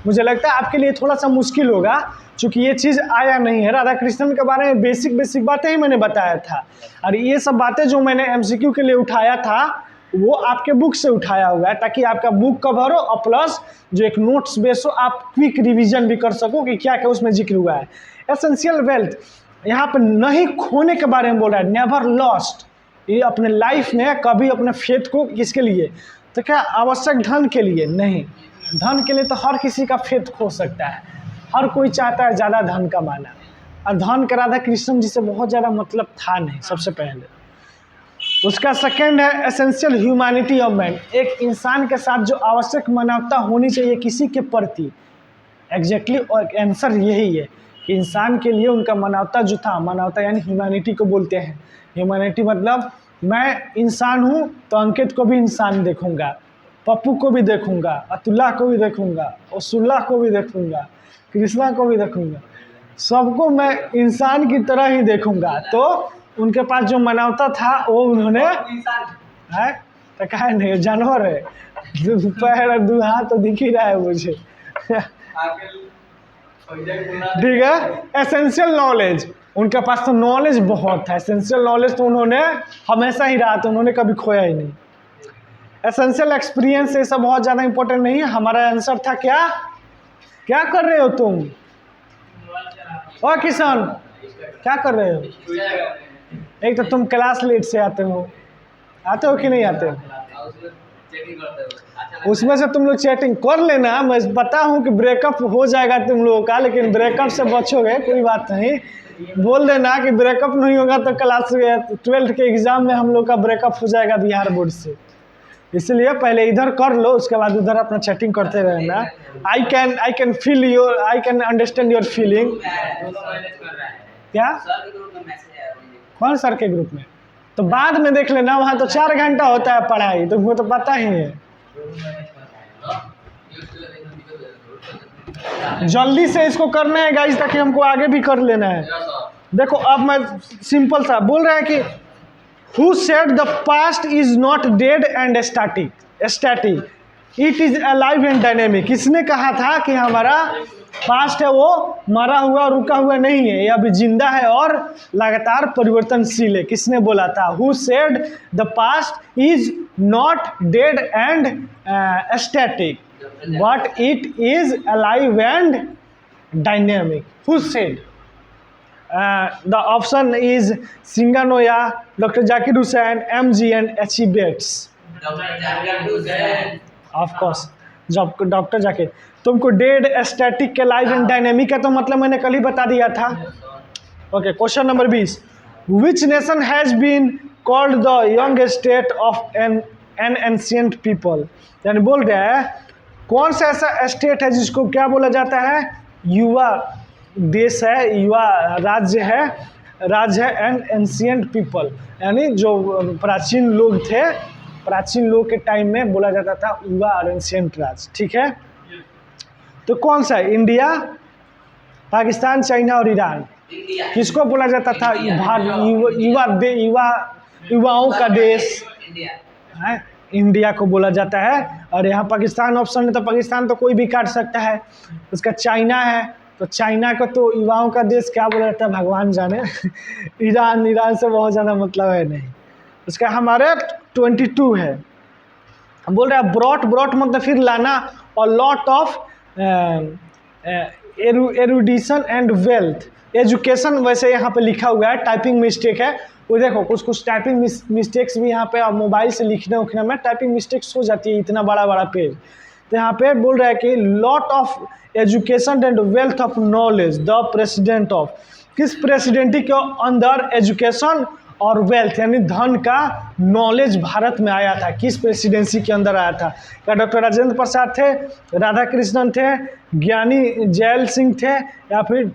मुझे लगता है आपके लिए थोड़ा सा मुश्किल होगा क्योंकि ये चीज़ आया नहीं है। राधा कृष्णन के बारे में बेसिक बातें ही मैंने बताया था, और ये सब बातें जो मैंने MCQ के लिए उठाया था वो आपके बुक से उठाया हुआ है, ताकि आपका बुक कवर हो और प्लस जो एक नोट्स बेस हो, आप क्विक रिवीजन भी कर सको कि क्या क्या उसमें जिक्र हुआ है। एसेंशियल वेल्थ यहाँ पर नहीं खोने के बारे में बोल रहा है, नेवर लॉस्ट, ये अपने लाइफ में कभी अपने फेथ को किसके लिए, तो क्या आवश्यक धन के लिए नहीं। धन के लिए तो हर किसी का फेथ खो सकता है, हर कोई चाहता है ज़्यादा धन कमाना, और धन का राधा कृष्ण जी से बहुत ज़्यादा मतलब था नहीं सबसे पहले। उसका सेकंड है एसेंशियल ह्यूमैनिटी ऑफ मैन, एक इंसान के साथ जो आवश्यक मानवता होनी चाहिए किसी के प्रति। एग्जैक्टली आंसर यही है कि इंसान के लिए उनका मानवता जो था, मानवता यानी ह्यूमैनिटी को बोलते हैं। ह्यूमैनिटी मतलब मैं इंसान हूँ तो अंकित को भी इंसान देखूंगा, पप्पू को भी देखूंगा, अतुल्ला को भी देखूंगा, ओसुल्ला को भी देखूंगा, कृष्णा को भी देखूंगा, सबको मैं इंसान की तरह ही देखूंगा। तो उनके पास जो मानवता था वो उन्होंने है तो कहा नहीं, जानवर है, पैर और 2 हाथ तो दिख ही रहा है मुझे। ठीक है, एसेंशियल नॉलेज, उनके पास तो नॉलेज बहुत था। एसेंशियल नॉलेज तो उन्होंने हमेशा ही रहा, तो उन्होंने कभी खोया ही नहीं। एसेंशियल एक्सपीरियंस ये सब बहुत ज़्यादा इंपॉर्टेंट नहीं है। हमारा आंसर था क्या, क्या कर रहे हो तुम? ओ किशन, क्या कर रहे हो? एक तो तुम क्लास लेट से आते हो कि नहीं आते हो? उसमें से तुम लोग चैटिंग कर लेना। मैं पता हूँ कि ब्रेकअप हो जाएगा तुम लोगों का, लेकिन ब्रेकअप से बचोगे, कोई बात नहीं। बोल देना कि ब्रेकअप नहीं होगा तो क्लास 12th के एग्ज़ाम में हम लोग का ब्रेकअप हो जाएगा बिहार बोर्ड से। इसलिए पहले इधर कर लो, उसके बाद उधर अपना चैटिंग करते रहना। I can feel your, I can understand your feeling. क्या? कौन सर के ग्रुप में? तो बाद में देख लेना, वहाँ तो 4 घंटा होता है पढ़ाई, तुमको तो पता ही है। जल्दी से इसको करना है गाइस, ताकि हमको आगे भी कर लेना है। देखो अब मैं सिंपल सा बोल रहा है कि who said the past is not dead and static, it is alive and dynamic. किसने कहा था कि हमारा पास्ट है वो मरा हुआ रुका हुआ नहीं है, ये अभी जिंदा है और लगातार परिवर्तनशील है? किसने बोला था? Who said the past is not dead and static but it is alive and dynamic? Who said? The option is सिंगानोया, doctor Zakir Hussain, MG and H.E. Bates. Of course doctor Zakir. तुमको डेड, स्टैटिक के लाइव एंड डायनेमिक है तो मतलब मैंने कल ही बता दिया था। Okay, question number 20, which nation has been called the young state of an ancient people? यानी बोल रहे हैं कौन सा ऐसा स्टेट है जिसको क्या बोला जाता है? युवा देश है, युवा राज्य है एंड एंशिएंट पीपल, यानी जो प्राचीन लोग थे, प्राचीन लोग के टाइम में बोला जाता था युवा और एंशिएंट राज्य। ठीक है, तो कौन सा है? इंडिया, पाकिस्तान, चाइना और ईरान। किसको बोला जाता था युवाओं का देश? इंडिया को बोला जाता है। और यहाँ पाकिस्तान ऑप्शन है तो पाकिस्तान तो कोई भी काट सकता है। उसका चाइना है तो चाइना को तो युवाओं का देश क्या बोला जाता है भगवान जाने। ईरान से बहुत ज़्यादा मतलब है नहीं। उसका हमारे 22 है। हम बोल रहे हैं ब्रॉट मतलब फिर लाना, और lot of erudition and wealth. Education वैसे यहाँ पे लिखा हुआ है, टाइपिंग मिस्टेक है वो। देखो कुछ टाइपिंग मिस्टेक्स भी यहाँ पे, अब मोबाइल से लिखने उखने में टाइपिंग मिस्टेक्स हो जाती है, इतना बड़ा पेज। तो यहाँ पे बोल रहा है कि lot of education and wealth of knowledge the president of. किस प्रेसिडेंटी के अंदर एजुकेशन और वेल्थ यानी धन का नॉलेज भारत में आया था? किस प्रेसिडेंसी के अंदर आया था? क्या डॉक्टर राजेंद्र प्रसाद थे, राधा कृष्णन थे, ज्ञानी जैल सिंह थे, या फिर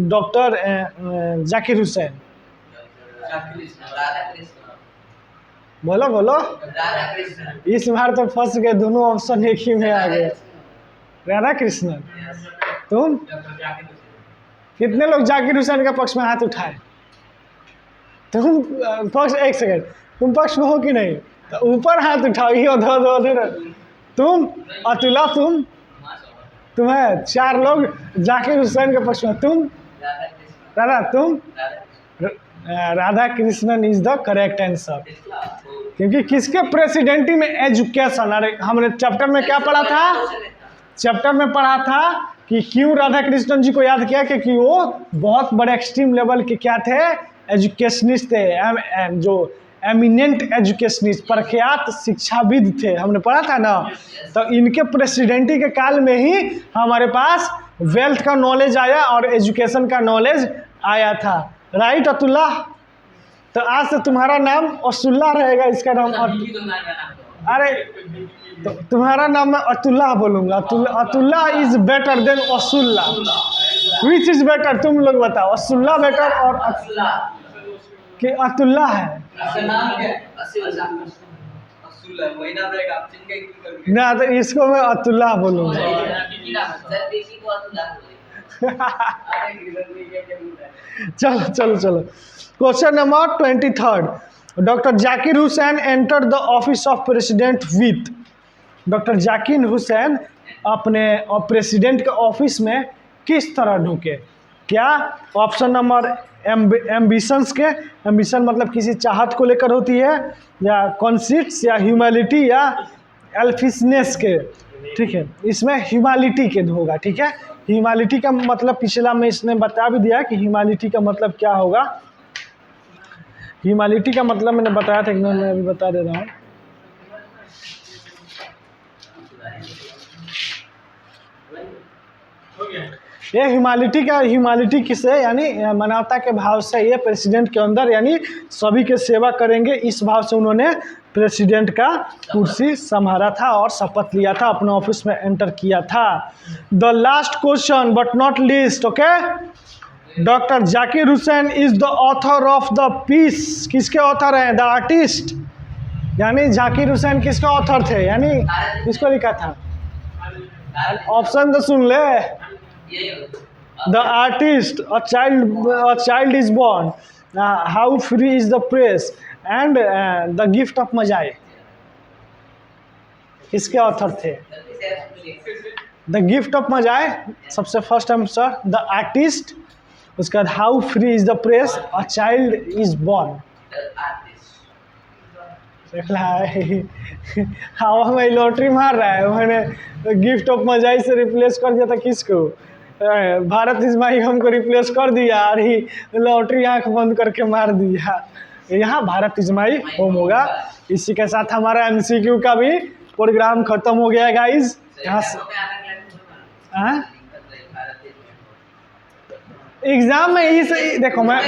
डॉक्टर जाकिर हुसैन? बोलो इस बार तो फंस गए, दोनों ऑप्शन एक ही में आ गए। राधा कृष्णन। तुम कितने लोग जाकिर हुसैन के पक्ष में हाथ उठाए? तुम पक्ष, एक सेकंड, तुम पक्ष में हो कि नहीं? तो ऊपर हाथ उठाओ, ये उधर। तुम अतुल्ला, तुम है 4 लोग जाकिर हुसैन के पक्ष में। तुम राधा, तुम Radha Krishnan is the correct answer. क्योंकि किसके प्रेसिडेंटी में एजुकेशन, अरे हमने चैप्टर में क्या पढ़ा था? चैप्टर में पढ़ा था कि क्यों राधा कृष्णन जी को याद किया, क्योंकि वो बहुत बड़े एक्सट्रीम लेवल के क्या थे? एजुकेशनिस्ट थे, जो एमिनेंट एजुकेशनिस्ट, प्रख्यात शिक्षाविद थे, हमने पढ़ा था ना। तो इनके प्रेसिडेंटी के काल में ही हमारे पास वेल्थ का नॉलेज आया और एजुकेशन का नॉलेज आया था, राइट अतुल्लाह। तो आज से तुम्हारा नाम असुल्लाह रहेगा, इसका नाम बीकी तो नाम का नाम तो अरे तो तुम्हारा नाम मैं अतुल्लाह बोलूँगा। Atullah is better than Asullah. Which is better, तुम लोग बताओ, असुल्लाह बेटर और असूला कि अतुल्लाह है? इसका नाम क्या है? असूला वही नाम रहेगा, आप चिन्ह के करके ना, तो इसको मैं अतुल्लाह बोलूँगा। बीकी नाम है सर, बीकी को असूला बोले। अरे गिरधर जी क्या बोल रहा है? चलो चलो चलो, question number 23। Doctor Zakir Hussain enter the office of president with. Doctor Zakir Hussain अपने प्रेसिडेंट के ऑफिस में किस तरह ढुके? क्या ऑप्शन नंबर एम्बिशंस के, एम्बिशन मतलब किसी चाहत को लेकर होती है, या कॉन्सिट्स, या ह्यूमैलिटी, या एल्फिशनेस के। ठीक है, इसमें ह्यूमैलिटी के होगा। ठीक है, ह्यूमैलिटी का मतलब पिछला में इसने बता भी दिया कि ह्यूमैलिटी का मतलब क्या होगा। ह्यूमैलिटी का मतलब मैंने बताया था, मैं अभी बता दे रहा हूँ। ये ह्यूमैलिटी किसे, यानी मानवता के भाव से ये प्रेसिडेंट के अंदर यानी सभी के सेवा करेंगे, इस भाव से उन्होंने प्रेसिडेंट का कुर्सी संभाला था और शपथ लिया था, अपने ऑफिस में एंटर किया था। The last question but not least, okay. Doctor Zakir Hussain is the author of the piece. किसके ऑथर हैं? द आर्टिस्ट, यानी जाकिर हुसैन किसके ऑथर थे, यानी किसको लिखा था? ऑप्शन तो सुन ले। The artist, a child is born, how free is the press, and the gift of Magi. किसके ऑथर थे? द गिफ्ट ऑफ मजाए सबसे फर्स्ट आंसर, द आर्टिस्ट। उसके बाद how free is the press, a child is born. हवा में lottery मार रहा है, मैंने गिफ्ट ऑफ मजाई से रिप्लेस कर दिया था किसको? भारत इज माई होम को रिप्लेस कर दिया, और ही लॉटरी आंख बंद करके मार दिया। यहाँ भारत इज माई होम होगा। इसी के साथ हमारा एमसीक्यू का भी प्रोग्राम खत्म हो गया गाइज। यहाँ से एग्जाम में इस देखो, मैं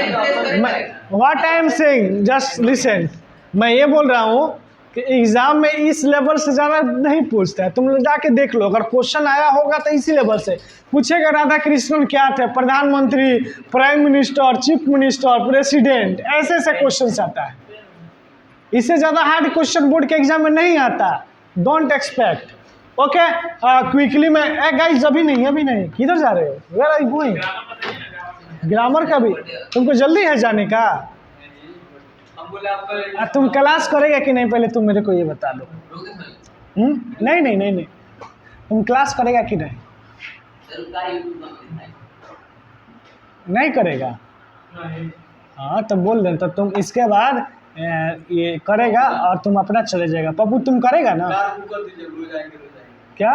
what I am saying, just listen. मैं ये बोल रहा हूँ कि एग्जाम में इस लेवल से ज़्यादा नहीं पूछता है। तुम लोग जाके देख लो, अगर क्वेश्चन आया होगा तो इसी लेवल से पूछेगा। राधा कृष्णन क्या थे? प्रधानमंत्री, prime minister, chief minister, president, ऐसे ऐसे क्वेश्चन आता है। इससे ज़्यादा हार्ड क्वेश्चन बोर्ड के एग्जाम में नहीं आता। Don't expect, okay. क्विकली में गाइस, अभी नहीं, किधर जा रहे हो? Where are you going? Grammar का भी तुमको जल्दी है जाने का? तुम क्लास करेगा कि नहीं, पहले तुम मेरे को ये बता दो। नहीं, तुम क्लास करेगा कि नहीं? नहीं करेगा? हाँ तो बोल दे, तो तुम इसके बाद ये करेगा और तुम अपना चले जाएगा। पप्पू तुम करेगा ना? क्या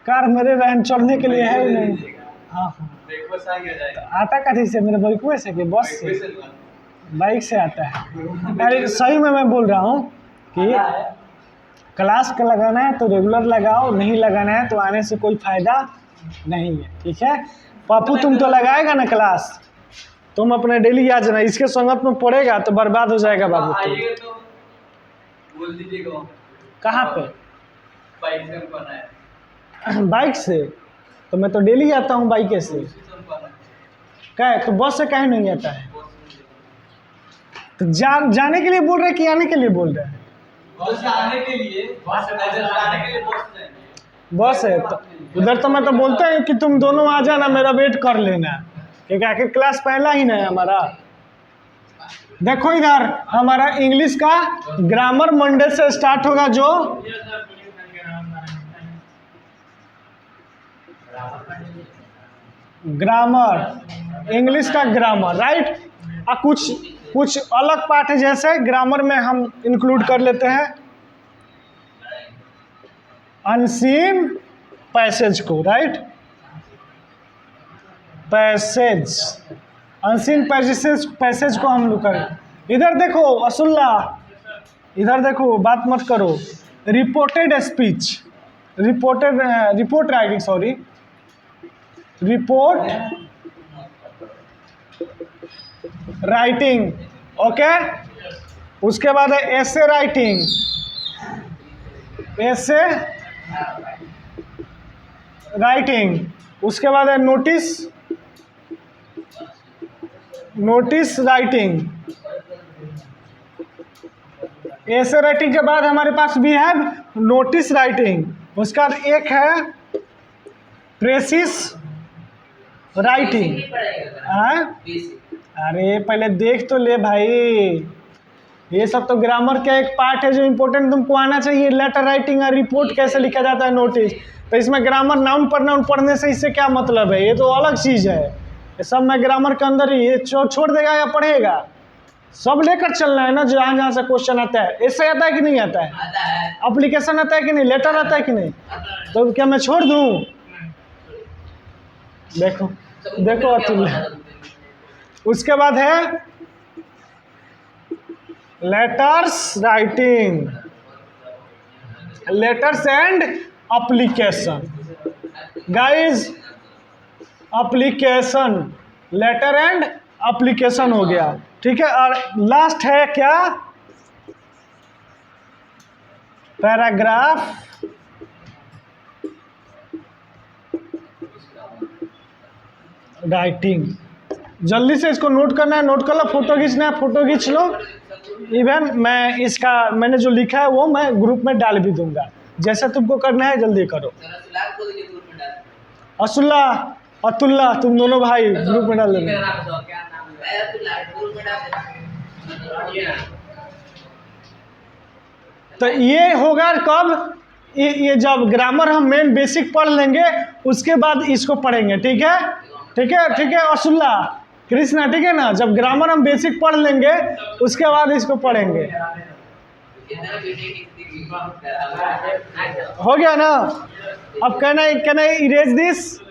कार मेरे वैन चढ़ने के लिए है ही नहीं। हाँ, तो आता कथी से? मेरे बाइक से कि बस से? बाइक से आता है। अरे सही में मैं बोल रहा हूँ कि क्लास का लगाना है तो रेगुलर लगाओ, नहीं लगाना है तो आने से कोई फ़ायदा नहीं है। ठीक है पप्पू, तुम तो लगाएगा ना क्लास, तुम अपने डेली आ जाना। इसके संगत में पड़ेगा तो बर्बाद हो जाएगा बाबू। तो बोल दीजिएगा कहाँ पे? बाइक से पढ़ना है। बाइक से? तो मैं तो डेली आता हूँ बाइक से। क्या है तो बस से काहे नहीं आता है? तो जाने के लिए बोल रहे हैं कि आने के लिए बोल रहे हैं? जाने के लिए बस है तो उधर तो मैं तो बोलता हूँ कि तुम दोनों आ जाना, मेरा वेट कर लेना, क्योंकि आखिर क्लास पहला ही ना है हमारा। देखो इधर हमारा इंग्लिश का ग्रामर मंडे से स्टार्ट होगा, जो ग्रामर, इंग्लिश का ग्रामर, राइट। कुछ अलग पार्ट है, जैसे ग्रामर में हम इंक्लूड कर लेते हैं अनसीन पैसेज को, राइट। पैसेज, अनसीन पैसेज को हम लोग करें। इधर देखो असुल्ला, इधर देखो, बात मत करो। Reported speech, report writing, sorry, report writing, okay. उसके बाद है एसे राइटिंग, एसे राइटिंग। उसके बाद है notice, notice writing. Essay writing के बाद हमारे पास भी है नोटिस राइटिंग। उसका एक है प्रेसिस राइटिंग। अरे पहले देख तो ले भाई, ये सब तो ग्रामर का एक पार्ट है जो इम्पोर्टेंट तुमको आना चाहिए। लेटर राइटिंग और रिपोर्ट कैसे लिखा जाता है, नोटिस। तो इसमें ग्रामर नाउन प्रनाउन पढ़ने से इससे क्या मतलब है, ये तो अलग चीज़ है। ये सब में ग्रामर के अंदर ही ये छोड़ देगा या पढ़ेगा, सब लेकर चलना है ना। जहाँ जहाँ से क्वेश्चन आता है, इससे आता है कि नहीं आता है, एप्लीकेशन आता है कि नहीं, लेटर आता है कि नहीं, तो क्या मैं छोड़ दूँ? देखो देखो अतुल। उसके बाद है letters writing, letters and application. Guys application, letter and application हो गया, ठीक है। और लास्ट है क्या, पैराग्राफ राइटिंग। जल्दी से इसको नोट करना है, नोट कर लो, फोटो खींचना है, फोटो खींच लो। इवन मैंने जो लिखा है वो मैं ग्रुप में डाल भी दूंगा, जैसा तुमको करना है जल्दी करो। असुल्ला अतुल्ला, तुम दोनों भाई ग्रुप में डाल देना। तो ये होगा कब, ये जब ग्रामर हम मेन बेसिक पढ़ लेंगे उसके बाद इसको पढ़ेंगे, ठीक है, ठीक है, ठीक है। असुल्ला कृष्णा, ठीक है ना, जब ग्रामर हम बेसिक पढ़ लेंगे उसके बाद इसको पढ़ेंगे। हो गया ना। अब कहना इरेज दिस,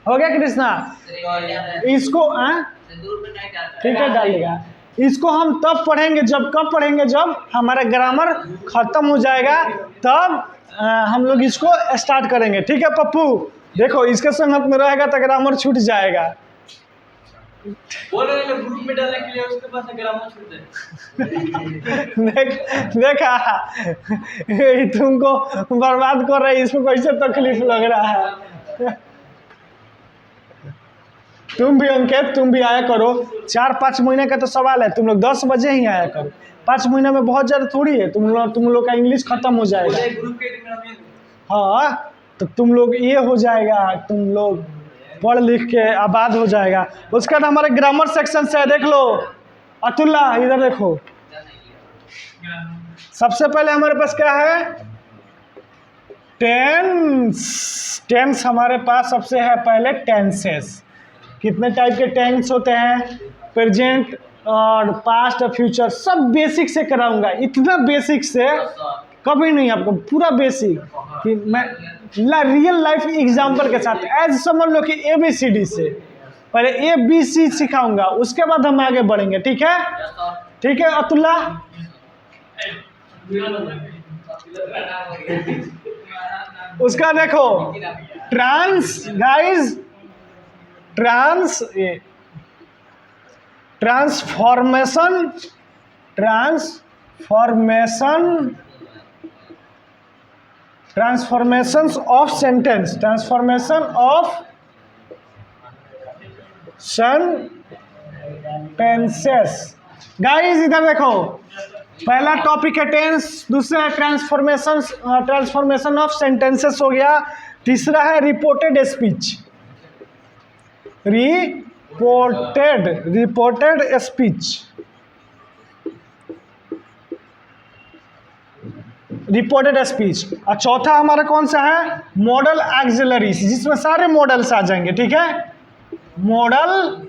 हो गया कृष्णा। इसको ठीक है डालेगा। इसको हम तब पढ़ेंगे जब, कब पढ़ेंगे, जब हमारा ग्रामर खत्म हो जाएगा तब हम लोग इसको स्टार्ट करेंगे, ठीक है पप्पू। देखो इसके संगत में रहेगा तो ग्रामर छूट जाएगा। बोल रहे हैं ग्रुप में डालने के लिए, उसके पास ग्रामर छूट जाए। देखा ये तुमको बर्बाद कर रहा है, इसको कैसे तकलीफ लग रहा है। तुम भी अंकित, तुम भी आया करो। 4-5 महीने का तो सवाल है, तुम लोग 10 बजे ही आया करो। 5 महीने में बहुत ज़्यादा थोड़ी है, तुम लोग का इंग्लिश खत्म हो जाएगा। हाँ तो तुम लोग ये हो जाएगा, तुम लोग पढ़ लिख के आबाद हो जाएगा। उसके बाद हमारे ग्रामर सेक्शन से देख लो। अतुल्ला इधर देखो, सबसे पहले हमारे पास क्या है, टेंस। टेंस हमारे पास सबसे है पहले टेंसेस। कितने टाइप के टेंस होते हैं, प्रेजेंट और पास्ट और फ्यूचर, सब बेसिक से कराऊंगा। इतना बेसिक से कभी नहीं, आपको पूरा बेसिक कि मैं रियल लाइफ एग्जाम्पल के साथ एज समझ लो कि ABCD से पहले ABC सिखाऊंगा, उसके बाद हम आगे बढ़ेंगे, ठीक है, ठीक है अतुल्ला। उसका देखो transformations of sentence, transformation of sentences. Guys इधर देखो, पहला टॉपिक है टेंस, दूसरा है ट्रांसफॉर्मेशन ऑफ सेंटेंसेस हो गया, तीसरा है reported speech. Reported speech, reported speech. और चौथा हमारा कौन सा है, मॉडल एक्सिलरीज, जिसमें सारे मॉडल्स आ जाएंगे, ठीक है। Model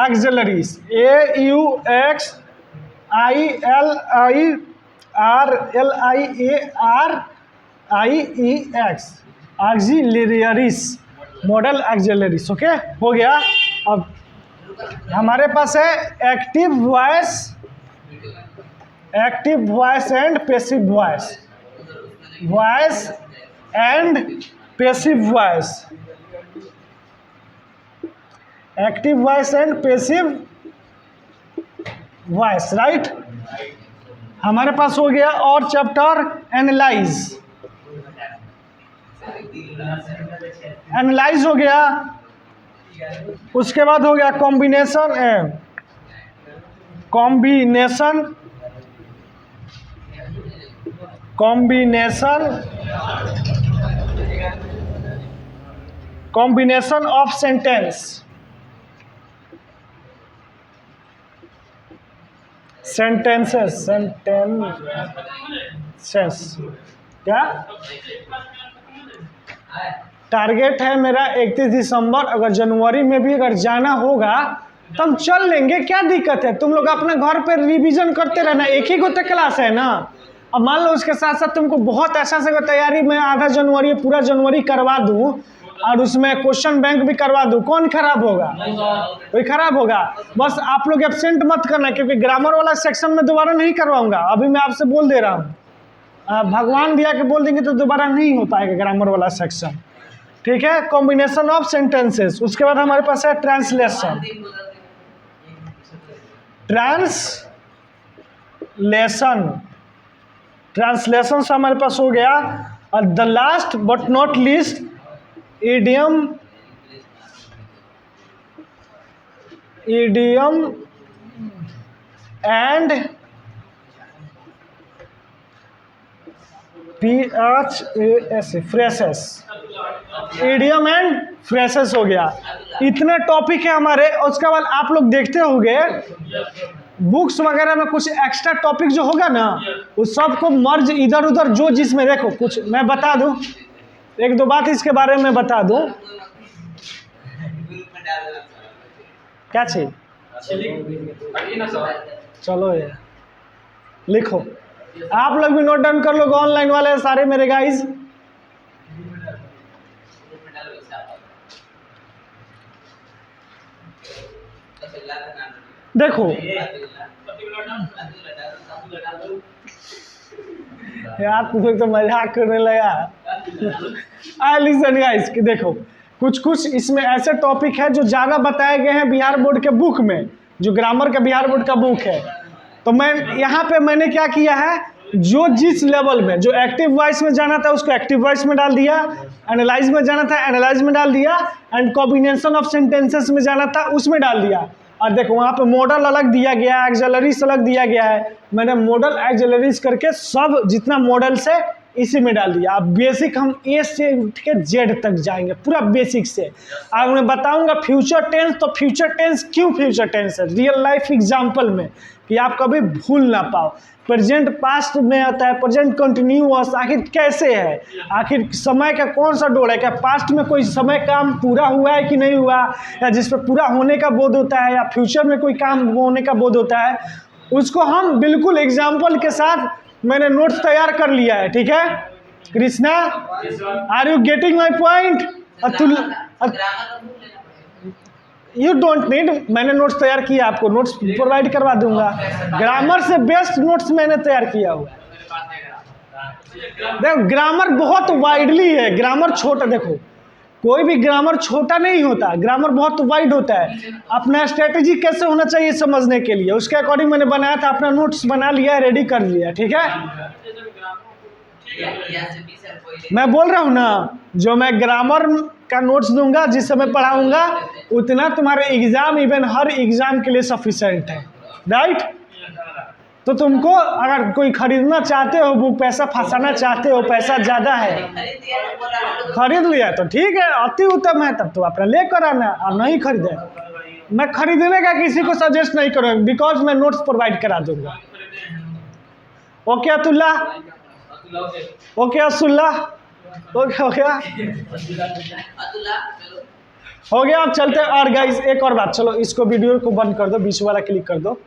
auxiliaries, AUXILIRIEX, auxiliaries, model auxiliaries, okay हो गया। अब हमारे पास है active voice and passive voice. Active voice and passive voice, right. हमारे पास हो गया और चैप्टर एनालाइज। एनालाइज हो गया, उसके बाद हो गया कॉम्बिनेशन ऑफ सेंटेंसेस क्या टारगेट है मेरा 31 दिसंबर। अगर जनवरी में भी अगर जाना होगा तो हम चल लेंगे, क्या दिक्कत है। तुम लोग अपने घर पे रिवीजन करते रहना, एक ही गो तो क्लास है ना। अब मान लो उसके साथ साथ तुमको बहुत ऐसा से तैयारी में आधा जनवरी पूरा जनवरी करवा दूं और उसमें क्वेश्चन बैंक भी करवा दूं, कौन खराब होगा? कोई खराब होगा। बस आप लोग एब्सेंट मत करना, क्योंकि ग्रामर वाला सेक्शन में दोबारा नहीं करवाऊंगा। अभी मैं आपसे बोल दे रहा हूँ, भगवान दिया के बोल देंगे तो दोबारा नहीं हो पाएगा ग्रामर वाला सेक्शन, ठीक है। कॉम्बिनेशन ऑफ सेंटेंसेस, उसके बाद हमारे पास है ट्रांसलेशन। ट्रांसलेशन से हमारे पास हो गया। और the last but not least idiom and phrases. Idiom and phrases हो गया। इतने टॉपिक है हमारे। उसके बाद आप लोग देखते होंगे बुक्स वगैरह में कुछ एक्स्ट्रा टॉपिक जो होगा ना, उस सब को मर्ज इधर उधर जो जिसमें देखो कुछ मैं बता दूं, एक दो बात इसके बारे में बता दूं। क्या चीज? चलो ये लिखो, आप लोग भी नोट डाउन कर लो, ऑनलाइन वाले सारे मेरे गाइज। देखो यार तुम लोग तो मजाक करने लगा। लिसन गाइस, देखो कुछ कुछ इसमें ऐसे टॉपिक है जो ज़्यादा बताए गए हैं बिहार बोर्ड के बुक में, जो ग्रामर का बिहार बोर्ड का बुक है। तो मैं यहाँ पे मैंने क्या किया है, जो जिस लेवल में जो एक्टिव वॉइस में जाना था उसको एक्टिव वॉइस में डाल दिया, एनालाइज में जाना था एनालाइज में डाल दिया, एंड कॉम्बिनेशन ऑफ सेंटेंसेस में जाना था उसमें डाल दिया। और देखो वहाँ पे मॉडल अलग दिया गया है, एक्सिलरीज अलग दिया गया है। मैंने मॉडल एक्सिलरीज करके सब जितना मॉडल्स है इसी में डाल दिया। अब बेसिक हम ए से उठ के जेड तक जाएंगे पूरा बेसिक से। अब मैं बताऊंगा फ्यूचर टेंस, तो फ्यूचर टेंस क्यों फ्यूचर टेंस है रियल लाइफ एग्जाम्पल में, कि आप कभी भूल ना पाओ। प्रेजेंट पास्ट में आता है, प्रेजेंट कंटिन्यूअस आखिर कैसे है, आखिर समय का कौन सा डोर है, क्या पास्ट में कोई समय काम पूरा हुआ है कि नहीं हुआ, या जिस पर पूरा होने का बोध होता है, या फ्यूचर में कोई काम होने का बोध होता है, उसको हम बिल्कुल एग्जाम्पल के साथ मैंने नोट्स तैयार कर लिया है। ठीक है Krishna, are you getting my point? You don't need, मैंने नोट्स तैयार किया, आपको नोट्स प्रोवाइड करवा दूंगा। ग्रामर से बेस्ट नोट्स मैंने तैयार किया हुआ। देखो ग्रामर बहुत वाइडली है, ग्रामर छोटा, देखो कोई भी ग्रामर छोटा नहीं होता, ग्रामर बहुत वाइड होता है। अपना स्ट्रेटेजी कैसे होना चाहिए समझने के लिए, उसके अकॉर्डिंग मैंने बनाया था, अपना नोट्स बना लिया, रेडी कर लिया। ठीक है, मैं बोल रहा हूँ ना, जो मैं ग्रामर का नोट्स दूंगा जिस समय पढ़ाऊंगा उतना तुम्हारे एग्जाम, इवन हर एग्जाम के लिए सफिशिएंट है, राइट। तो तुमको अगर कोई खरीदना चाहते हो बुक, पैसा फंसाना चाहते हो, पैसा ज़्यादा है, खरीद लिया तो ठीक है, अति उत्तम है, तब तो अपना लेकर आना। और नहीं खरीदे, मैं खरीदने का किसी को सजेस्ट नहीं करूँगा, बिकॉज मैं नोट्स प्रोवाइड करा दूंगा। ओके अतुल्ला, ओके असुल्ला, ओके हो गया, हो गया। अब चलते हैं। और गाइस एक और बात, चलो इसको वीडियो को बंद कर दो, बीच वाला क्लिक कर दो।